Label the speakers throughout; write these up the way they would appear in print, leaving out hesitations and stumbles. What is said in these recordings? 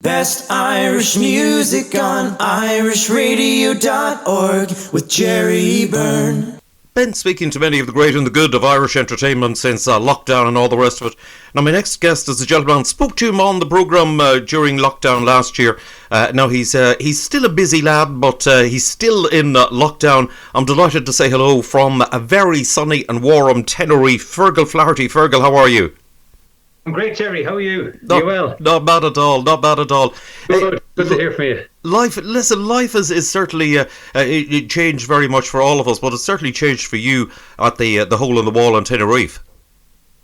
Speaker 1: Best Irish music on irishradio.org with Jerry Byrne.
Speaker 2: Been speaking to many of the great and the good of Irish entertainment since lockdown and all the rest of it. Now, my next guest is a gentleman. Spoke to him on the programme during lockdown last year. Now, he's still a busy lad, but he's still in lockdown. I'm delighted to say hello from a very sunny and warm Tenerife. Fergal Flaherty. Fergal, how are you?
Speaker 3: I'm great, Jerry. How are you? You well?
Speaker 2: Not bad at all. Not bad at all.
Speaker 3: Good to hear from you.
Speaker 2: Life is certainly it changed very much for all of us, but it's certainly changed for you at the hole in the wall in Tenerife.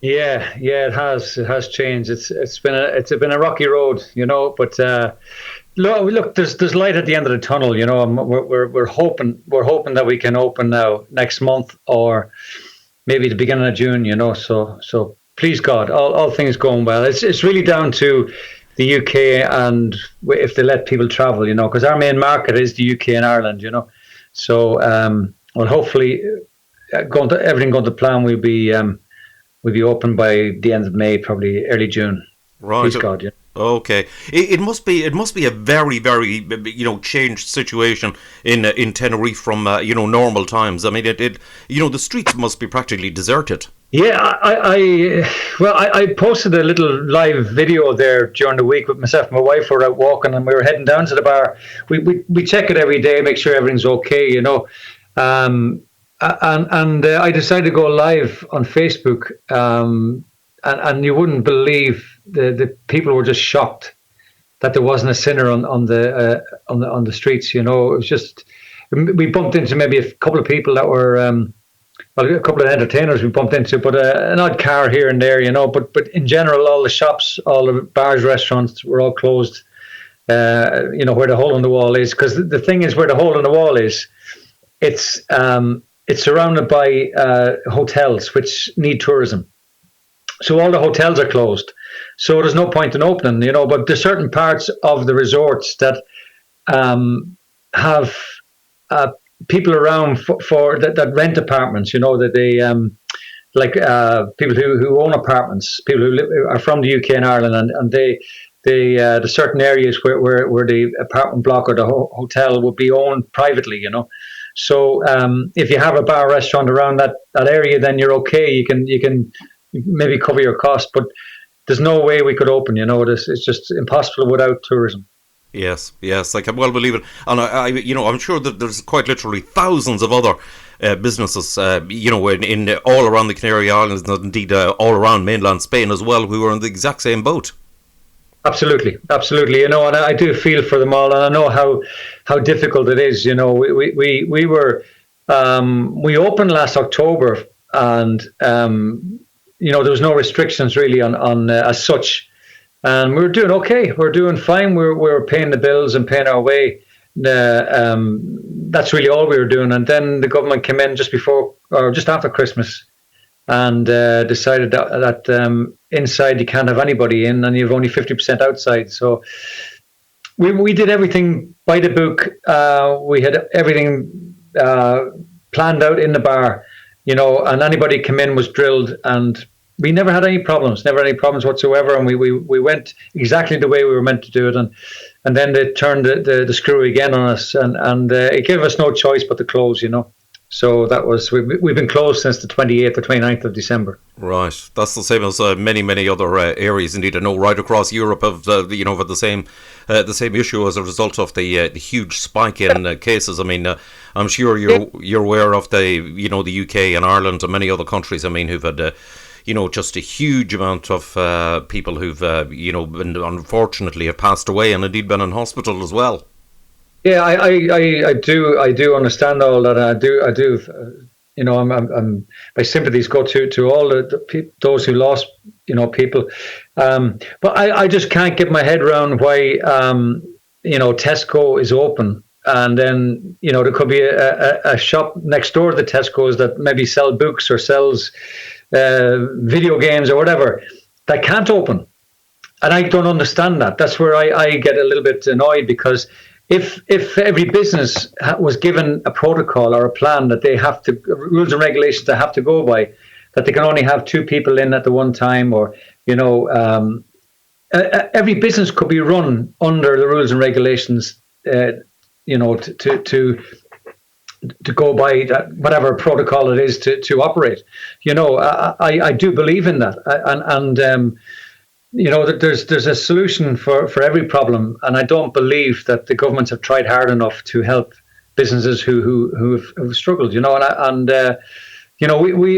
Speaker 3: Yeah, it has. It has changed. It's been a rocky road, But look, there's light at the end of the tunnel. We're hoping that we can open now next month or maybe the beginning of June. So. Please God, all things going well. It's really down to the UK and if they let people travel, because our main market is the UK and Ireland, So, well, hopefully, everything going to plan, we'll be open by the end of May, probably early June.
Speaker 2: Right.
Speaker 3: Please God, yeah.
Speaker 2: Okay, it must be a very, very changed situation in Tenerife from normal times. I mean, the streets must be practically deserted.
Speaker 3: Yeah, I posted a little live video there during the week with myself and my wife. We were out walking and we were heading down to the bar. We check it every day, make sure everything's okay, And I decided to go live on Facebook, and you wouldn't believe the people were just shocked that there wasn't a sinner on the streets. It was just, we bumped into maybe a couple of people that were. A couple of entertainers we bumped into, but an odd car here and there, But in general, all the shops, all the bars, restaurants were all closed. Where the hole in the wall is, because the thing is, where the hole in the wall is, it's surrounded by hotels which need tourism. So all the hotels are closed. So there's no point in opening, But there's certain parts of the resorts that have people around for that rent apartments, that they people who own apartments, people who are from the UK and Ireland, and the certain areas where the apartment block or the hotel would be owned privately, So if you have a bar restaurant around that area, then you're okay. You can maybe cover your cost, but there's no way we could open. It's just impossible without tourism.
Speaker 2: Yes, I can well believe it, and I'm sure that there's quite literally thousands of other businesses, in all around the Canary Islands, and indeed all around mainland Spain as well, who are in the exact same boat.
Speaker 3: Absolutely, and I do feel for them all, and I know how difficult it is. We opened last October, and there was no restrictions really on as such. And we were doing okay. We're doing fine. We were paying the bills and paying our way. That's really all we were doing. And then the government came in just before or just after Christmas and decided that inside you can't have anybody in, and you have only 50% outside. So we did everything by the book. We had everything planned out in the bar, and anybody came in was drilled, and we never had any problems whatsoever, and we went exactly the way we were meant to do it, and then they turned the screw again on us, and it gave us no choice but to close, So that was we've been closed since the 28th or 29th of December.
Speaker 2: Right, that's the same as many other areas. Indeed, I know right across Europe have had the same issue as a result of the huge spike in cases. I mean, I'm sure you're aware of the UK and Ireland and many other countries. I mean, who've had just a huge amount of people who've been, unfortunately, have passed away and indeed been in hospital as well.
Speaker 3: Yeah, I do understand all that. I do. I'm my sympathies go to all those who lost people. But I just can't get my head around why Tesco is open, and then there could be a shop next door to the Tesco's that maybe sell books or sells video games or whatever that can't open, and I don't understand that. That's where I get a little bit annoyed, because if every business was given a protocol or a plan that they have to, rules and regulations they have to go by, that they can only have two people in at the one time, or every business could be run under the rules and regulations, to go by that, whatever protocol it is to operate. I do believe in that, that there's a solution for every problem, and I don't believe that the governments have tried hard enough to help businesses who have struggled. We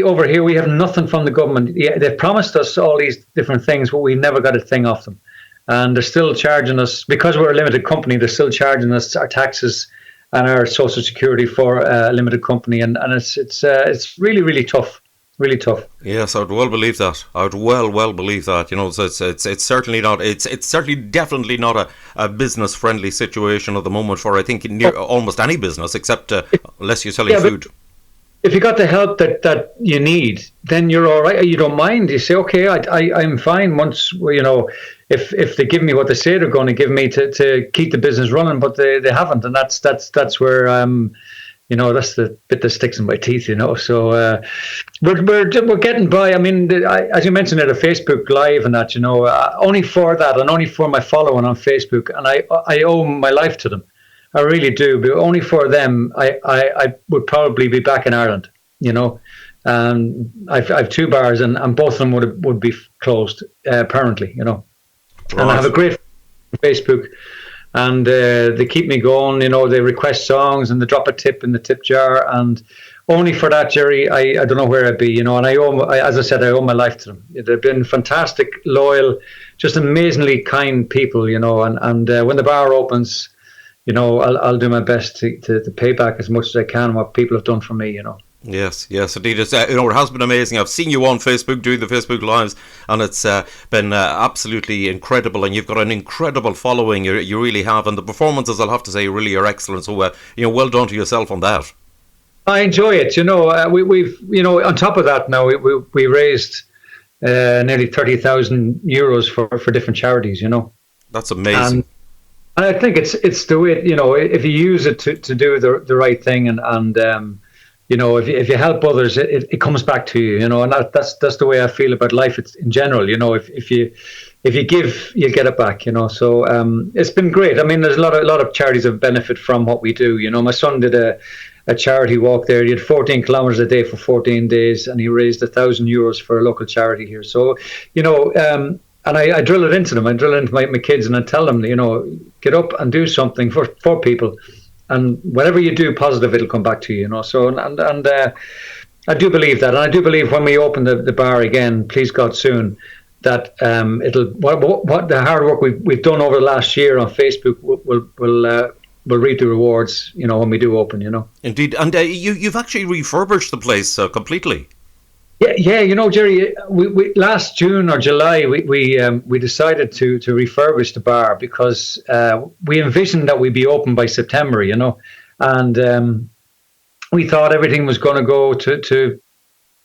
Speaker 3: over here, we have nothing from the government. Yeah, they've promised us all these different things, but we never got a thing off them. And they're still charging us, because we're a limited company, they're still charging us our taxes and our social security for a limited company. And it's really, really tough. Really tough.
Speaker 2: Yes, I would well believe that. I would well believe that. So it's certainly not. It's certainly definitely not a business friendly situation at the moment for, I think, almost any business, except unless you're selling food.
Speaker 3: If you got the help that you need, then you're all right. You don't mind. You say, okay, I'm fine. Once if they give me what they say they're going to give me to keep the business running, but they haven't, and that's where that's the bit that sticks in my teeth. So we're getting by. I mean, as you mentioned at a Facebook Live and that, only for that and only for my following on Facebook, and I owe my life to them. I really do, but only for them, I would probably be back in Ireland. I've 2 bars, and both of them would be closed permanently. Right. And I have a great Facebook, and they keep me going. They request songs and they drop a tip in the tip jar, and only for that, Jerry, I don't know where I'd be. And as I said, I owe my life to them. They've been fantastic, loyal, just amazingly kind people. And when the bar opens, I'll do my best to pay back as much as I can what people have done for me.
Speaker 2: Yes, indeed. It has been amazing. I've seen you on Facebook doing the Facebook Lives, and it's been absolutely incredible. And you've got an incredible following. You really have, and the performances, I'll have to say, really are excellent. So, well done to yourself on that.
Speaker 3: I enjoy it. We've on top of that now we raised nearly 30,000 euros for different charities.
Speaker 2: That's amazing.
Speaker 3: And I think it's the way, if you use it to do the right thing, and if you help others, it comes back to you, and that's the way I feel about life in general. If you give, you get it back, So it's been great. I mean, there's a lot of charities that benefit from what we do. My son did a charity walk there. He did 14 kilometers a day for 14 days, and he raised 1,000 euros for a local charity here. So, and I drill it into them. I drill it into my kids, and I tell them, get up and do something for people. And whatever you do positive, it'll come back to you, So, and I do believe that. And I do believe when we open the bar again, please God, soon, that what the hard work we've done over the last year on Facebook will reap the rewards, when we do open,
Speaker 2: Indeed. And you've actually refurbished the place completely.
Speaker 3: Yeah, Jerry, we last June or July, we decided to refurbish the bar because we envisioned that we'd be open by September, and we thought everything was going to go to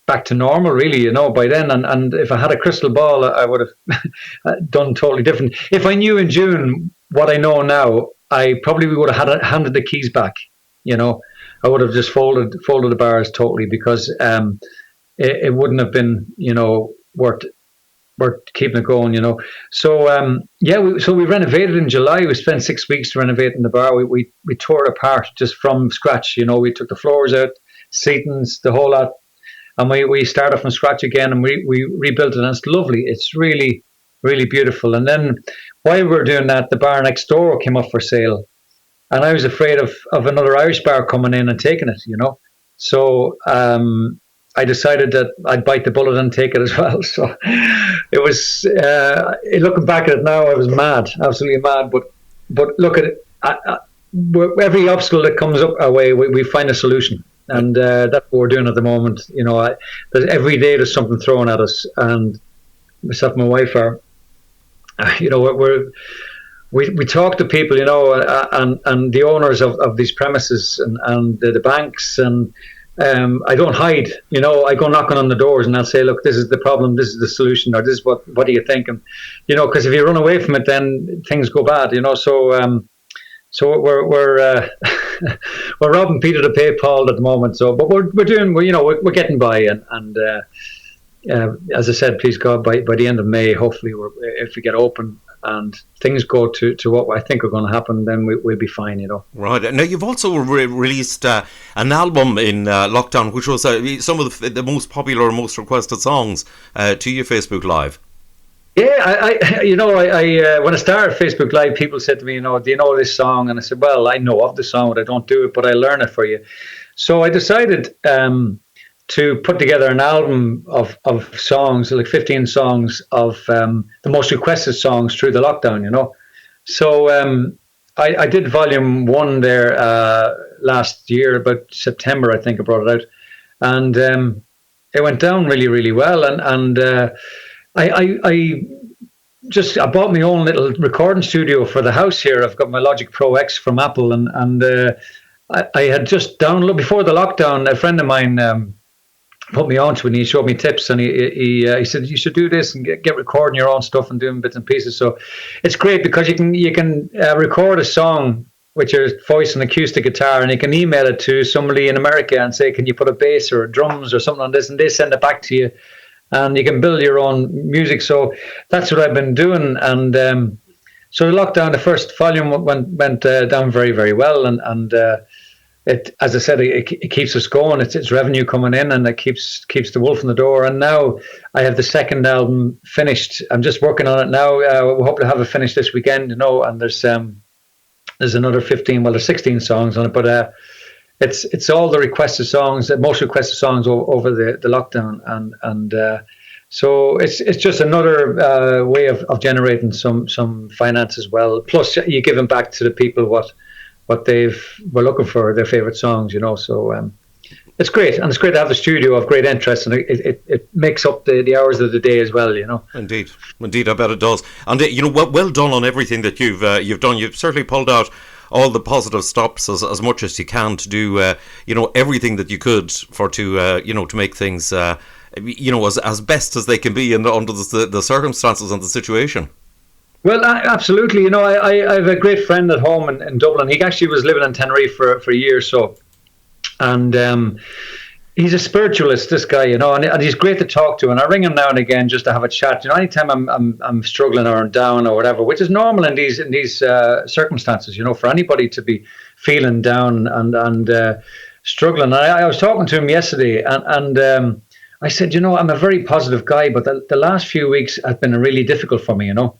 Speaker 3: back to normal, really, by then. And if I had a crystal ball, I would have done totally different. If I knew in June what I know now, I probably would have handed the keys back. I would have just folded the bars totally, because it wouldn't have been, worth keeping it going, So we renovated in July. We spent 6 weeks renovating the bar. We tore it apart just from scratch. We took the floors out, seatings, the whole lot, and we started from scratch again, and we rebuilt it. And it's lovely. It's really, really beautiful. And then while we were doing that, the bar next door came up for sale, and I was afraid of another Irish bar coming in and taking it. So I decided that I'd bite the bullet and take it as well. So it was, looking back at it now, I was mad, absolutely mad. But look at it, every obstacle that comes up our way, we find a solution. And that's what we're doing at the moment. Every day there's something thrown at us. And myself and my wife are, we talk to people, and the owners of these premises and the banks, and I don't hide, I go knocking on the doors, and I'll say, look, this is the problem, this is the solution, or this is what do you think? And because if you run away from it, then things go bad, so we're we're robbing Peter to pay Paul at the moment. So, but we're doing, we're getting by, and as I said, please God, by the end of May, hopefully, if we get open and things go to what I think are going to happen, then we'll be fine, you know.
Speaker 2: Right. Now, you've also released an album in lockdown, which was some of the most popular and most requested songs to your Facebook Live.
Speaker 3: Yeah, I when I started Facebook Live, people said to me, do you know this song? And I said, well, I know of the song, but I don't do it, but I learn it for you. So I decided to put together an album of songs, like 15 songs of the most requested songs through the lockdown, you know. So I did volume 1 there last year, about September, I think I brought it out. And it went down really, really well. And I bought my own little recording studio for the house here. I've got my Logic Pro X from Apple, and I had just downloaded, before the lockdown, a friend of mine put me onto it, and he showed me tips, and he said you should do this and get recording your own stuff and doing bits and pieces. So it's great because you can record a song with your voice and acoustic guitar, and you can email it to somebody in America and say, can you put a bass or drums or something on this, and they send it back to you, and you can build your own music. So that's what I've been doing. And so the lockdown, the first volume went down very, very well, and it, as I said, it keeps us going. It's revenue coming in, and it keeps the wolf in the door. And now I have the second album finished. I'm just working on it now. We hope to have it finished this weekend, you know. And there's another 15, well, there's 16 songs on it, but it's all the requested songs, the most requested songs over the lockdown, and so it's just another way of generating some finance as well. Plus, you're giving back to the people what were looking for, their favorite songs, you know. So it's great, and it's great to have the studio of great interest, and it makes up the hours of the day as well, you know.
Speaker 2: Indeed, I bet it does. And well done on everything that you've done. You've certainly pulled out all the positive stops as much as you can to do everything that you could to make things as best as they can be under the circumstances and the situation.
Speaker 3: Well, absolutely. You know, I have a great friend at home in Dublin. He actually was living in Tenerife for a year or so. And he's a spiritualist, this guy, you know, and he's great to talk to. And I ring him now and again just to have a chat. You know, anytime I'm struggling or I'm down or whatever, which is normal in these circumstances, you know, for anybody to be feeling down and struggling. And I was talking to him yesterday, and I said, you know, I'm a very positive guy, but the last few weeks have been really difficult for me, you know.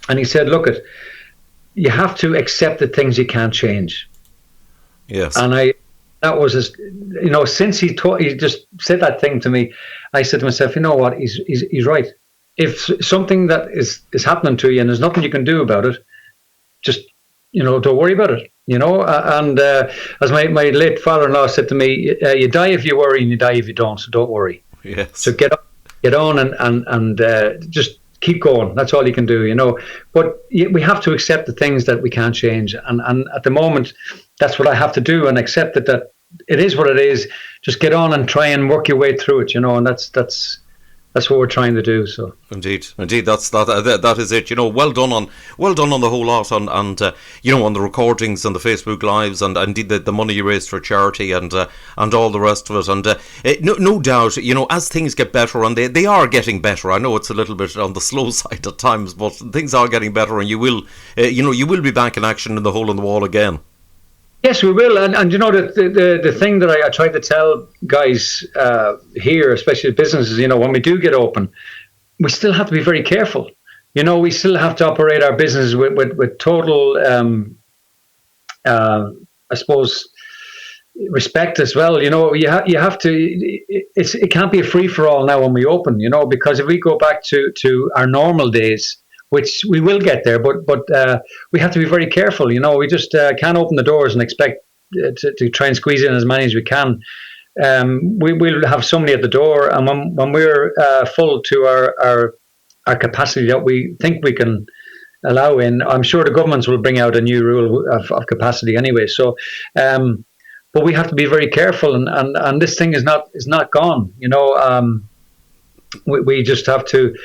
Speaker 3: And he said, look, you have to accept the things you can't change.
Speaker 2: Yes.
Speaker 3: And that was his, you know, since he just said that thing to me, I said to myself, you know what, he's right. If something that is happening to you and there's nothing you can do about it, just, you know, don't worry about it, you know. And as my late father-in-law said to me, you die if you worry and you die if you don't, so don't worry.
Speaker 2: Yes.
Speaker 3: So get on and just keep going. That's all you can do, you know. But we have to accept the things that we can't change, and at the moment, that's what I have to do, and accept that it is what it is. Just get on and try and work your way through it, you know. And that's what we're trying to do. So
Speaker 2: indeed, that is it. You know, well done on the whole lot, and on the recordings and the Facebook lives, and indeed the money you raised for charity, and all the rest of it. And no doubt, you know, as things get better, and they are getting better. I know it's a little bit on the slow side at times, but things are getting better, and you will be back in action in the hole in the wall again.
Speaker 3: Yes, we will, and you know the thing that I try to tell guys here, especially businesses, you know, when we do get open, we still have to be very careful. You know, we still have to operate our business with total, I suppose, respect as well. You know, you have to. It can't be a free for all now when we open. You know, because if we go back to our normal days, which we will get there, but we have to be very careful. You know, we just can't open the doors and expect to try and squeeze in as many as we can. We'll have so many at the door, and when we're full to our capacity that we think we can allow in, I'm sure the governments will bring out a new rule of capacity anyway. So, but we have to be very careful, and this thing is not gone. You know. We just have to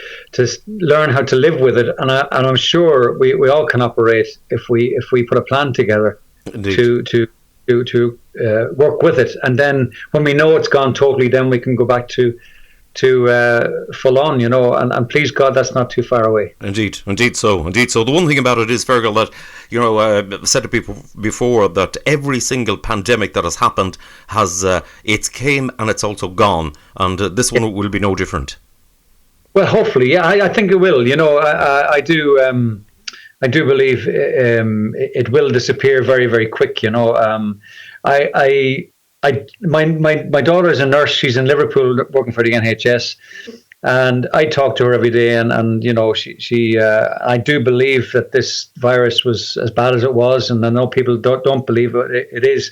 Speaker 3: learn how to live with it, and I'm sure we all can operate if we put a plan together. Indeed. to work with it, and then when we know it's gone totally, then we can go back to full on, and please God, that's not too far away.
Speaker 2: Indeed so. The one thing about it is, Fergal, that I've said to people before that every single pandemic that has happened has it's came and it's also gone, and this one will be no different.
Speaker 3: Well, hopefully, yeah, I think it will. I do believe it will disappear very, very quick. My daughter is a nurse. She's in Liverpool working for the NHS, and I talk to her every day. And she I do believe that this virus was as bad as it was, and I know people don't believe it is,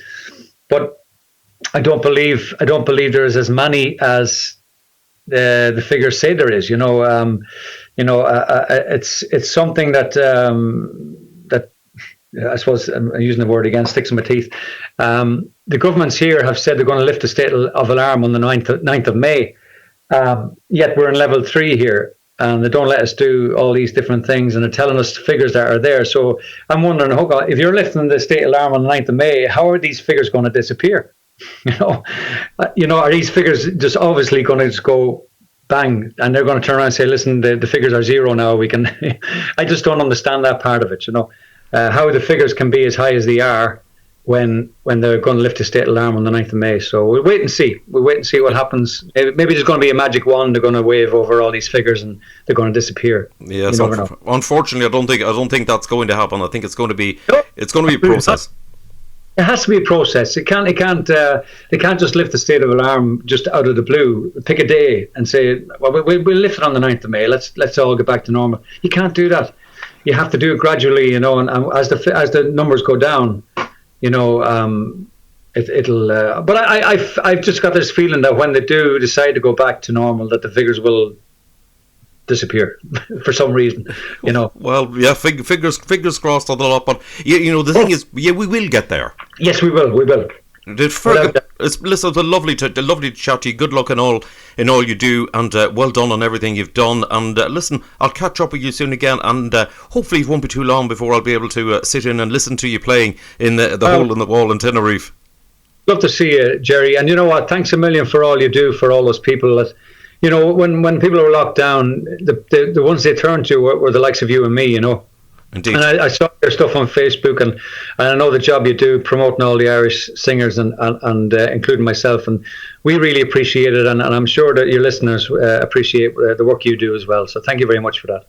Speaker 3: but I don't believe there is as many as the figures say there is. It's something that I suppose I'm using the word again, sticks in my teeth. The governments here have said they're going to lift the state of alarm on the 9th of May. Yet we're in level 3 here, and they don't let us do all these different things, and they're telling us figures that are there. So I'm wondering, if you're lifting the state alarm on the 9th of May, how are these figures going to disappear? Are these figures just obviously going to just go bang, and they're going to turn around and say, listen, the figures are zero now, we can I just don't understand that part of it, how the figures can be as high as they are when they're going to lift the state alarm on the 9th of May. So we'll wait and see what happens. Maybe there's going to be a magic wand they're going to wave over all these figures and they're going to disappear.
Speaker 2: Yes, unfortunately I don't think that's going to happen. I think it's going to be a process.
Speaker 3: It has to be a process. They can't just lift the state of alarm just out of the blue. Pick a day and say, well, we'll lift it on the 9th of May. Let's all get back to normal. You can't do that. You have to do it gradually, and as the numbers go down, it'll. But I've just got this feeling that when they do decide to go back to normal, that the figures will disappear for some reason.
Speaker 2: Well, yeah, fingers crossed on the lot. But the thing is, we will get there.
Speaker 3: Yes, we will.
Speaker 2: Listen, it's lovely to chat to you. Good luck in all you do, and well done on everything you've done. And listen, I'll catch up with you soon again, and hopefully it won't be too long before I'll be able to sit in and listen to you playing in the hole in the wall in Tenerife.
Speaker 3: Love to see you, Jerry. And you know what? Thanks a million for all you do for all those people that, when people were locked down, the ones they turned to were the likes of you and me.
Speaker 2: Indeed.
Speaker 3: And I saw your stuff on Facebook, and I know the job you do promoting all the Irish singers and including myself, and we really appreciate it, and I'm sure that your listeners appreciate the work you do as well. So thank you very much for that.